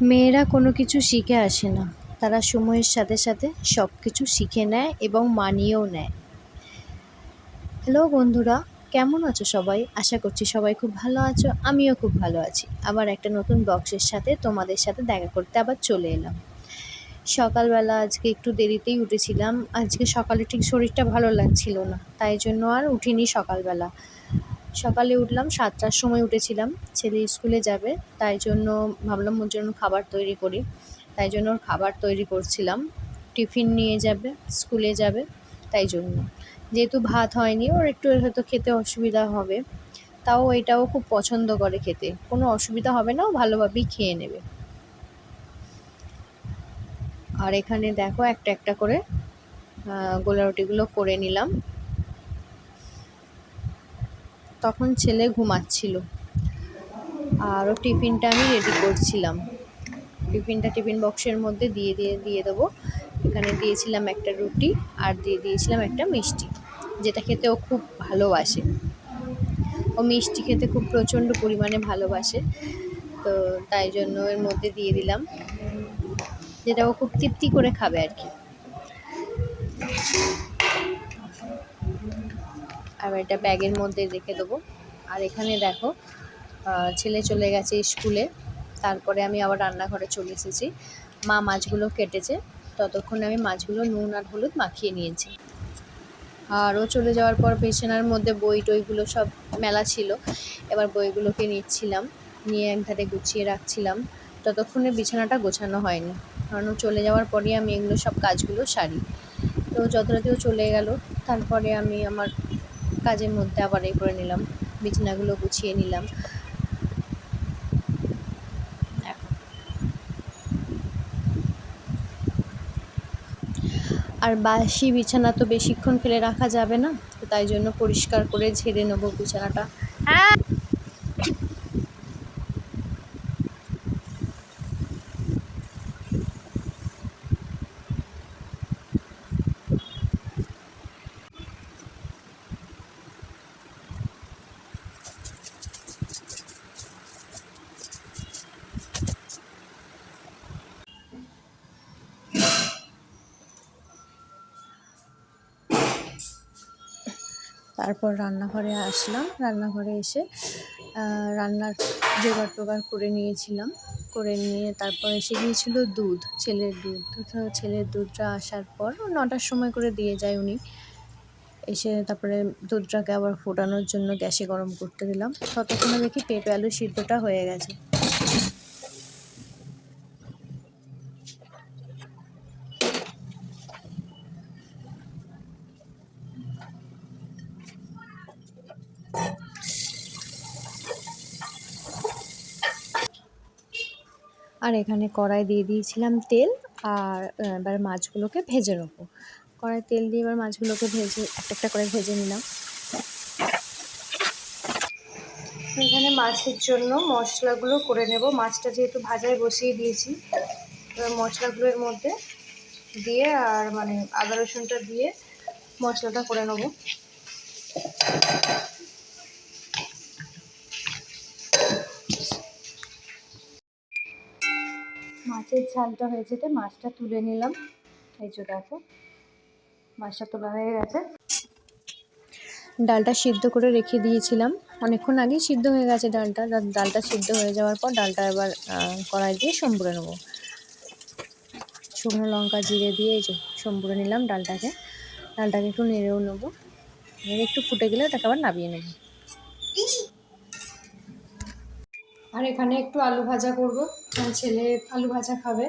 মেয়েরা কোনো কিছু শিখে আসে না, তারা সময়ের সাথে সাথে সব কিছু শিখে নেয় এবং মানিয়েও নেয়। হ্যালো বন্ধুরা, কেমন আছো সবাই? আশা করছি সবাই খুব ভালো আছো, আমিও খুব ভালো আছি। আবার একটা নতুন বক্সের সাথে তোমাদের সাথে দেখা করতে আবার চলে এলাম। সকালবেলা আজকে একটু দেরিতেই উঠেছিলাম। আজকে সকালে ঠিক শরীরটা ভালো লাগছিল না, তাই জন্য আর উঠিনি সকালবেলা। সকালে উঠলাম 7টার সময় উঠেছিলাম, ছেলে স্কুলে যাবে, তাই জন্য ভাবলাম ওর জন্য খাবার তৈরি করি। তাই জন্য ওর খাবার তৈরি করছিলাম, টিফিন নিয়ে যাবে, স্কুলে যাবে, তাই জন্য। যেহেতু ভাত হয়নি, ওর একটু হয়তো খেতে অসুবিধা হবে, তাও এটাও খুব পছন্দ করে খেতে, কোনো অসুবিধা হবে না, ও ভালোভাবেই খেয়ে নেবে। আর এখানে দেখো একটা একটা করে গোলা রুটিগুলো করে নিলাম। তখন ছেলে ঘুমাচ্ছিল আর ও টিফিনটা আমি রেডি করছিলাম। টিফিন বক্সের মধ্যে দিয়ে দেবো। এখানে দিয়েছিলাম একটা রুটি আর দিয়েছিলাম একটা মিষ্টি, যেটা খেতে ও খুব ভালোবাসে। ও মিষ্টি খেতে খুব প্রচণ্ড পরিমাণে ভালোবাসে, তো তাই জন্য এর মধ্যে দিয়ে দিলাম, যেটা ও খুব তৃপ্তি করে খাবে আর কি। আর এটা ব্যাগের মধ্যে রেখে দেবো। আর এখানে দেখো ছেলে চলে গেছে স্কুলে, তারপরে আমি আবার রান্নাঘরে চলে এসেছি। মা মাছগুলো কেটেছে, ততক্ষণে আমি মাছগুলো নুন আর হলুদ মাখিয়ে নিয়েছি। আর ও চলে যাওয়ার পর বিছানার মধ্যে বই টইগুলো সব মেলা ছিল, এবার বইগুলোকে নিচ্ছিলাম, নিয়ে একধারে গুছিয়ে রাখছিলাম। ততক্ষণে বিছানাটা গোছানো হয়নি, কারণ ও চলে যাওয়ার পরই আমি এগুলো সব কাজগুলো সারি। তো যথারীতিও চলে গেল, তারপরে আমি আমার কাজের মধ্যে আবার করে নিলাম, বিছানাগুলো গুছিয়ে নিলাম। আর বাসি বিছানা তো বেশিক্ষণ ফেলে রাখা যাবে না, তো তাই জন্য পরিষ্কার করে ঝেড়ে নেবো বিছানাটা। তারপর রান্নাঘরে আসলাম, রান্নাঘরে এসে রান্নার জোগাড় টোগাড় করে নিয়েছিলাম, করে নিয়ে তারপর এসে গিয়েছিলো দুধ, ছেলের দুধ। তো ছেলের দুধটা আসার পর 9টার সময় করে দিয়ে যায় উনি। এসে তারপরে দুধটাকে আবার ফোটানোর জন্য গ্যাসে গরম করতে দিলাম, ততক্ষণে দেখি পেঁপে আলু সিদ্ধটা হয়ে গেছে। আর এখানে কড়াই দিয়ে দিয়েছিলাম তেল, আর এবার মাছগুলোকে ভেজে নেবো। কড়াই তেল দিয়ে এবার মাছগুলোকে ভেজে একটা একটা করে ভেজে নিলাম। এখানে মাছের জন্য মশলাগুলো করে নেব। মাছটা যেহেতু ভাজায় বসিয়ে দিয়েছি, এবার মশলাগুলোর মধ্যে দিয়ে আর আদা রসুনটা দিয়ে মশলাটা করে নেব। মাছের ঝালটা হয়ে যেতে মাছটা তুলে নিলাম। এই যে দেখো মাছটা তোলা হয়ে গেছে। ডালটা সিদ্ধ করে রেখে দিয়েছিলাম, অনেকক্ষণ আগেই সিদ্ধ হয়ে গেছে ডালটা। ডালটা সিদ্ধ হয়ে যাওয়ার পর ডালটা এবার কড়াই দিয়ে সম্বুরে নেবো। শুকনো লঙ্কা জিরে দিয়ে এই যে সম্বুরে নিলাম ডালটাকে একটু নেড়েও নেবো, নেড়ে একটু ফুটে গেলে ওটাকে আবার নামিয়ে নেব। আর এখানে একটু আলু ভাজা করবো, ছেলে আলু ভাজা খাবে,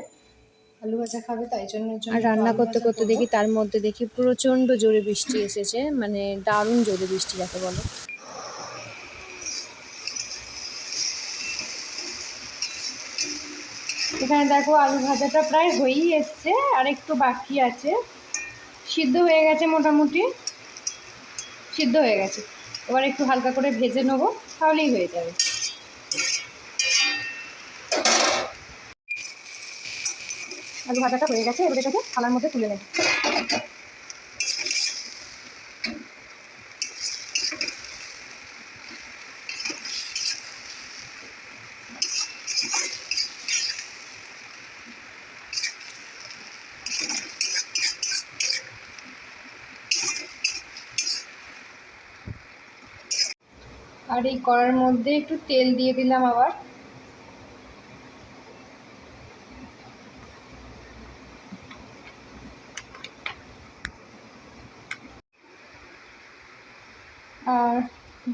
তাই জন্য। আর রান্না করতে করতে দেখি তার মধ্যে দেখি প্রচণ্ড জোরে বৃষ্টি এসেছে, দারুণ জোরে বৃষ্টি যাকে বলে। এখানে দেখো আলু ভাজাটা প্রায় হয়েই এসছে, আর একটু বাকি আছে। সিদ্ধ হয়ে গেছে, মোটামুটি সিদ্ধ হয়ে গেছে। এবার একটু হালকা করে ভেজে নেবো, তাহলেই হয়ে যাবে। আলু ভাজাটা হয়ে গেছে, এবার এটাকে থালার মধ্যে তুলে নেব। আর এই কড়ার মধ্যে একটু তেল দিয়ে দিলাম আবার। আর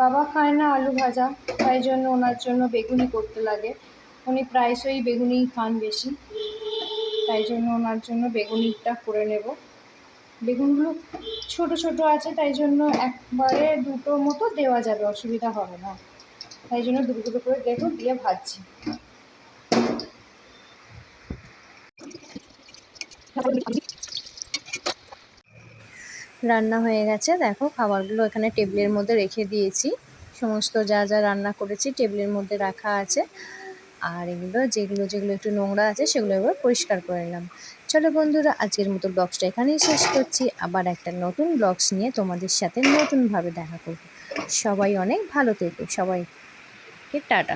বাবা খায় না আলু ভাজা, তাই জন্য ওনার জন্য বেগুনি করতে লাগে। উনি প্রায়শই বেগুনি খান বেশি, তাই জন্য ওনার জন্য বেগুনিটা করে নেব। বেগুনগুলো ছোট ছোট আছে, তাই জন্য একবারে দুটো মতো দেওয়া যাবে, অসুবিধা হবে না। তাই জন্য দুটো দুটো করে দেখো দিয়ে ভাজছি। রান্না হয়ে গেছে, দেখো খাবারগুলো এখানে টেবিলের মধ্যে রেখে দিয়েছি। সমস্ত যা যা রান্না করেছি টেবিলের মধ্যে রাখা আছে। আর এগুলো যেগুলো যেগুলো একটু নোংরা আছে সেগুলো এবার পরিষ্কার করে নিলাম। চলো বন্ধুরা, আজকের মতো ব্লগসটা এখানেই শেষ করছি। আবার একটা নতুন ব্লগস নিয়ে তোমাদের সাথে নতুনভাবে দেখা করব। সবাই অনেক ভালো থেকো, সবাইকে টাটা।